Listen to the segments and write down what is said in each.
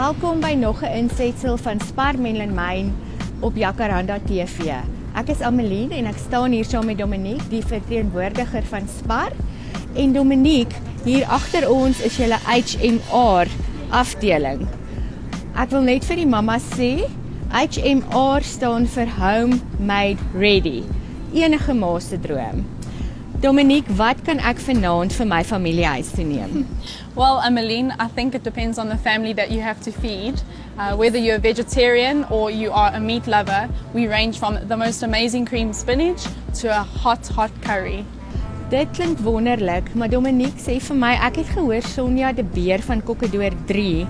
Welkom by nog 'n insetsel van Spar Menlyn Myn op Jacaranda TV. Ek is Ameline en ek staan hier saam met Dominique, die verteenwoordiger van Spar. En Dominique, hier agter ons is julle HMR afdeling. Ek wil net vir die mamma sê, HMR staan vir Home Made Ready. Enige ma se droom. Dominique, wat kan ek vanaand vir my familiehuis toe neem? Well, Ameline, I think it depends on the family that you have to feed. Whether you're a vegetarian or you are a meat lover, we range from the most amazing cream spinach to a hot curry. Dit klink wonderlik, maar Dominique sê vir my, ek het gehoor Sonja de Beer van Kokkedoor 3,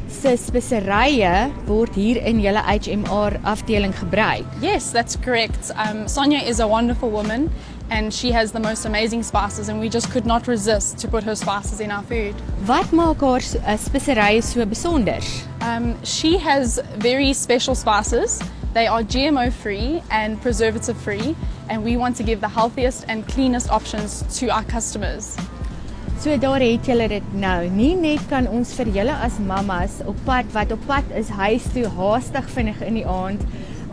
se speserye word hier in julle HMR afdeling gebruik. Yes, that's correct. Sonia is a wonderful woman and she has the most amazing spices and we just could not resist to put her spices in our food. Wat maak haar speserye so besonder? She has very special spices. They are GMO free and preservative free and we want to give the healthiest and cleanest options to our customers. So daar het julle dit nou. Nie net kan ons vir julle as mamas op pad is huis toe haastig vinnig in die aand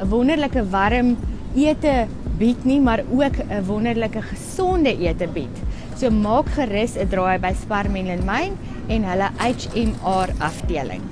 'n wonderlike warm ete bied nie, maar ook 'n wonderlike gesonde ete bied. So maak gerus 'n draai by Spar Menlyn Myn en hulle HMR afdeling.